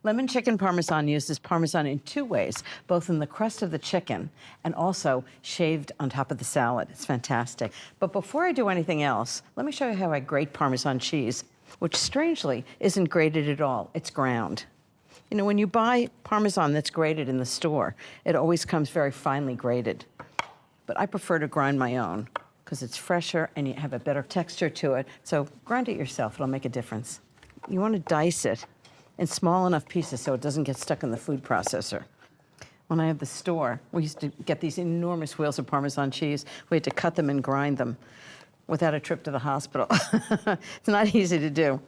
Lemon chicken Parmesan uses Parmesan in two ways, both in the crust of the chicken and also shaved on top of the salad. It's fantastic. But before I do anything else, let me show you how I grate Parmesan cheese, which strangely isn't grated at all, it's ground. You know, when you buy Parmesan that's grated in the store, it always comes very finely grated. But I prefer to grind my own because it's fresher and you have a better texture to it. So grind it yourself, it'll make a difference. You want to dice it in small enough pieces so it doesn't get stuck in the food processor. When I had the store, we used to get these enormous wheels of Parmesan cheese. We had to cut them and grind them without a trip to the hospital. It's not easy to do.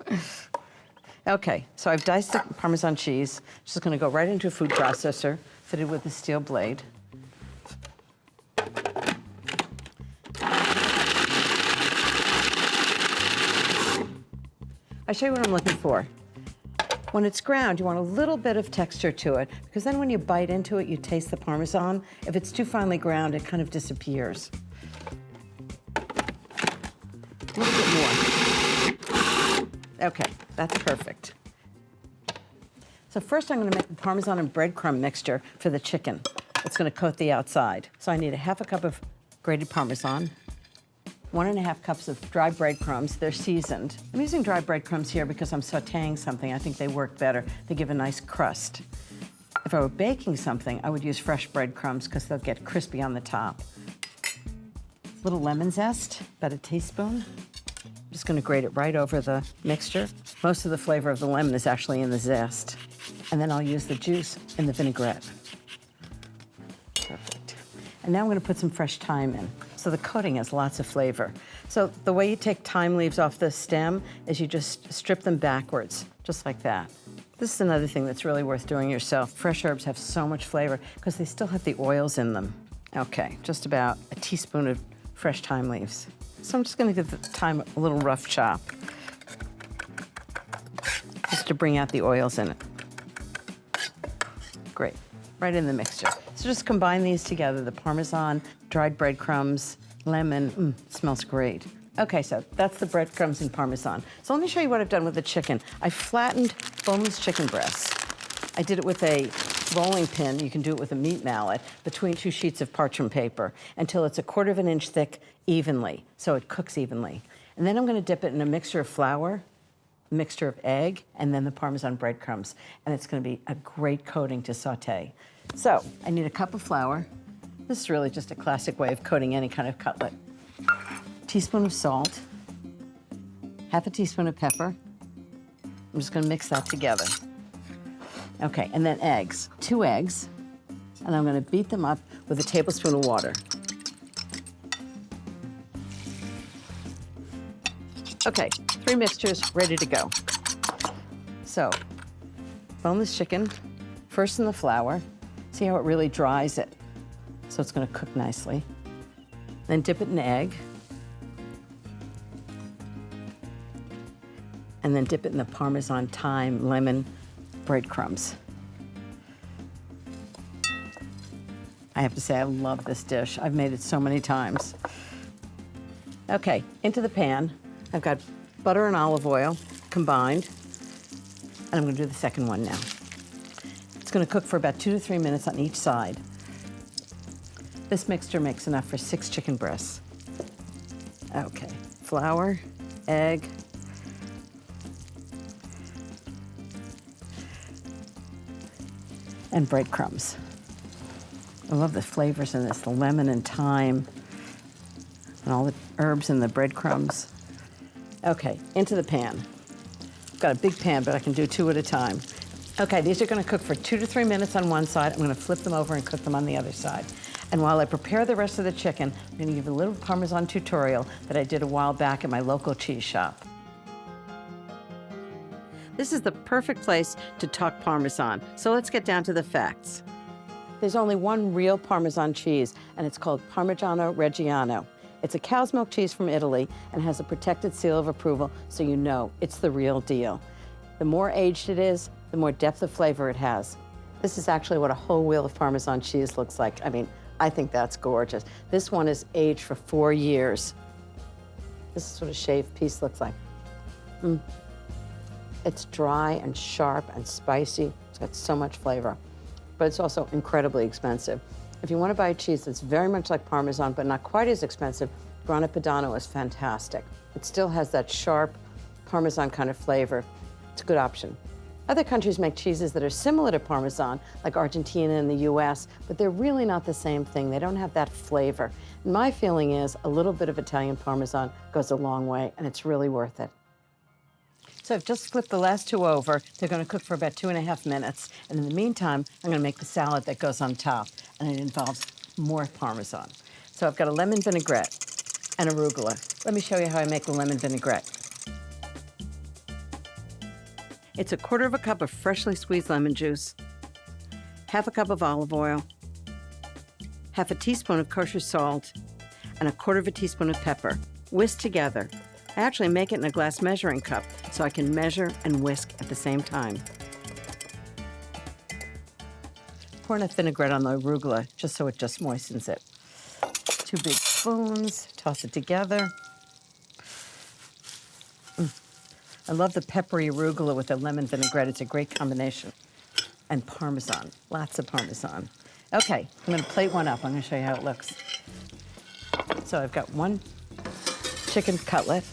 Okay, so I've diced the Parmesan cheese. Just gonna go right into a food processor, fitted with a steel blade. I'll show you what I'm looking for. When it's ground, you want a little bit of texture to it, because then when you bite into it, you taste the Parmesan. If it's too finely ground, it kind of disappears. A little bit more. Okay, that's perfect. So first I'm gonna make the Parmesan and breadcrumb mixture for the chicken. It's gonna coat the outside. So I need a half a cup of grated Parmesan, 1.5 cups of dry breadcrumbs. They're seasoned. I'm using dry breadcrumbs here because I'm sauteing something. I think they work better. They give a nice crust. If I were baking something, I would use fresh breadcrumbs because they'll get crispy on the top. Little lemon zest, about a teaspoon. I'm just gonna grate it right over the mixture. Most of the flavor of the lemon is actually in the zest. And then I'll use the juice in the vinaigrette. Perfect. And now I'm gonna put some fresh thyme in. So the coating has lots of flavor. So the way you take thyme leaves off the stem is you just strip them backwards, just like that. This is another thing that's really worth doing yourself. Fresh herbs have so much flavor because they still have the oils in them. Okay, just about a teaspoon of fresh thyme leaves. So I'm just gonna give the thyme a little rough chop, just to bring out the oils in it. Great, right in the mixture. So just combine these together, the Parmesan, dried breadcrumbs, lemon, smells great. Okay, so that's the breadcrumbs and Parmesan. So let me show you what I've done with the chicken. I flattened boneless chicken breasts. I did it with a rolling pin, you can do it with a meat mallet, between 2 sheets of parchment paper until it's 1/4 inch thick evenly, so it cooks evenly. And then I'm gonna dip it in a mixture of flour, a mixture of egg, and then the Parmesan breadcrumbs. And it's gonna be a great coating to saute. So I need a cup of flour. This is really just a classic way of coating any kind of cutlet. Teaspoon of salt, half a teaspoon of pepper. I'm just gonna mix that together. Okay, and then eggs, 2 eggs, and I'm gonna beat them up with a tablespoon of water. Okay, 3 mixtures ready to go. So, boneless chicken, first in the flour. See how it really dries it? So it's gonna cook nicely. Then dip it in egg. And then dip it in the Parmesan, thyme, lemon, breadcrumbs. I have to say, I love this dish. I've made it so many times. Okay, into the pan. I've got butter and olive oil combined. And I'm gonna do the second one now. It's gonna cook for about 2 to 3 minutes on each side. This mixture makes enough for 6 chicken breasts. Okay, flour, egg, and breadcrumbs. I love the flavors in this, the lemon and thyme, and all the herbs in the breadcrumbs. Okay, into the pan. I've got a big pan, but I can do 2 at a time. Okay, these are gonna cook for 2 to 3 minutes on one side. I'm gonna flip them over and cook them on the other side. And while I prepare the rest of the chicken, I'm gonna give you a little Parmesan tutorial that I did a while back at my local cheese shop. This is the perfect place to talk Parmesan, so let's get down to the facts. There's only one real Parmesan cheese, and it's called Parmigiano Reggiano. It's a cow's milk cheese from Italy and has a protected seal of approval, so you know it's the real deal. The more aged it is, the more depth of flavor it has. This is actually what a whole wheel of Parmesan cheese looks like. I mean, I think that's gorgeous. This one is aged for 4 years. This is what a shaved piece looks like. It's dry and sharp and spicy. It's got so much flavor, but it's also incredibly expensive. If you want to buy a cheese that's very much like Parmesan, but not quite as expensive, Grana Padano is fantastic. It still has that sharp Parmesan kind of flavor. It's a good option. Other countries make cheeses that are similar to Parmesan, like Argentina and the US, but they're really not the same thing. They don't have that flavor. And my feeling is a little bit of Italian Parmesan goes a long way, and it's really worth it. So I've just flipped the last two over. They're going to cook for about 2.5 minutes. And in the meantime, I'm going to make the salad that goes on top, and it involves more Parmesan. So I've got a lemon vinaigrette and arugula. Let me show you how I make the lemon vinaigrette. It's 1/4 cup of freshly squeezed lemon juice, 1/2 cup of olive oil, 1/2 teaspoon of kosher salt, and 1/4 teaspoon of pepper. Whisk together. I actually make it in a glass measuring cup so I can measure and whisk at the same time. Pour enough vinaigrette on the arugula just so it just moistens it. 2 big spoons, toss it together. I love the peppery arugula with the lemon vinaigrette. It's a great combination. And Parmesan, lots of Parmesan. Okay, I'm gonna plate one up. I'm gonna show you how it looks. So I've got one chicken cutlet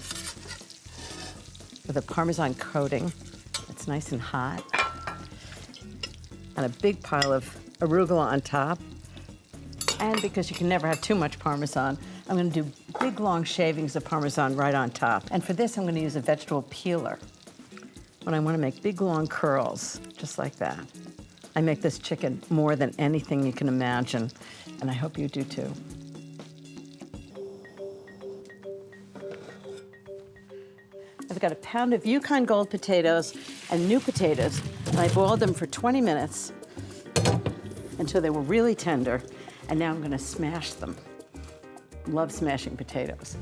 with a Parmesan coating. It's nice and hot. And a big pile of arugula on top. And because you can never have too much Parmesan, I'm gonna do big long shavings of Parmesan right on top. And for this, I'm gonna use a vegetable peeler when I wanna make big long curls, just like that. I make this chicken more than anything you can imagine, and I hope you do too. I've got a pound of Yukon Gold potatoes and new potatoes, and I boiled them for 20 minutes until they were really tender, and now I'm gonna smash them. Love smashing potatoes.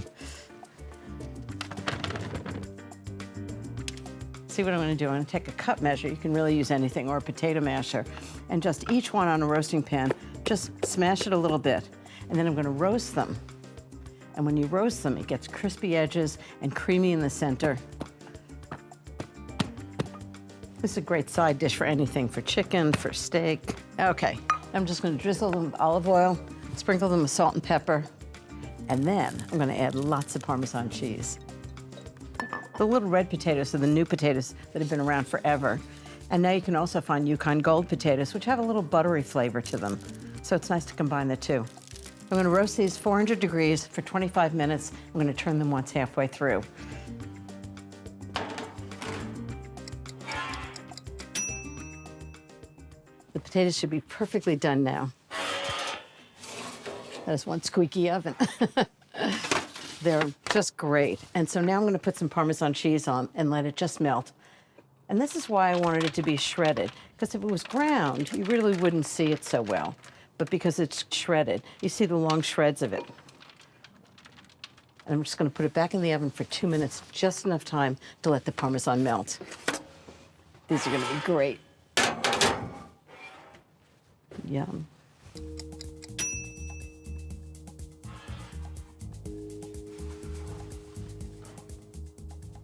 See what I'm gonna do? I'm gonna take a cup measure, you can really use anything, or a potato masher, and just each one on a roasting pan, just smash it a little bit, and then I'm gonna roast them. And when you roast them, it gets crispy edges and creamy in the center. This is a great side dish for anything, for chicken, for steak. Okay, I'm just gonna drizzle them with olive oil, sprinkle them with salt and pepper, and then I'm gonna add lots of Parmesan cheese. The little red potatoes are the new potatoes that have been around forever. And now you can also find Yukon Gold potatoes, which have a little buttery flavor to them. So it's nice to combine the two. I'm gonna roast these 400 degrees for 25 minutes. I'm gonna turn them once halfway through. The potatoes should be perfectly done now. That is one squeaky oven. They're just great. And so now I'm gonna put some Parmesan cheese on and let it just melt. And this is why I wanted it to be shredded, because if it was ground, you really wouldn't see it so well. But because it's shredded, you see the long shreds of it. And I'm just gonna put it back in the oven for 2 minutes, just enough time to let the Parmesan melt. These are gonna be great. Yum.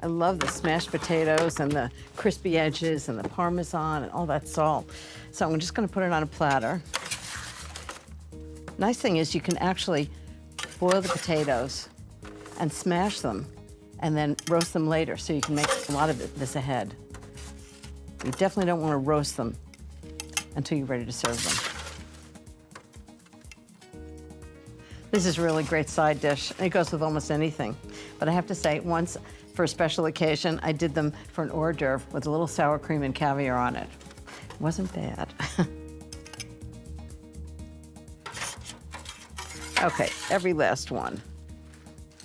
I love the smashed potatoes and the crispy edges and the Parmesan and all that salt. So I'm just gonna put it on a platter. Nice thing is you can actually boil the potatoes and smash them and then roast them later, so you can make a lot of this ahead. You definitely don't want to roast them until you're ready to serve them. This is a really great side dish. It goes with almost anything. But I have to say, once for a special occasion, I did them for an hors d'oeuvre with a little sour cream and caviar on it. It wasn't bad. Okay, every last one.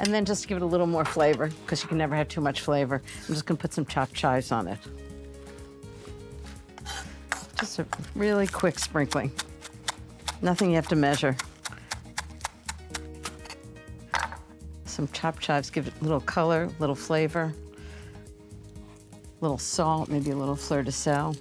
And then just to give it a little more flavor, because you can never have too much flavor, I'm just gonna put some chopped chives on it. Just a really quick sprinkling. Nothing you have to measure. Some chopped chives give it a little color, a little flavor, a little salt, maybe a little fleur de sel.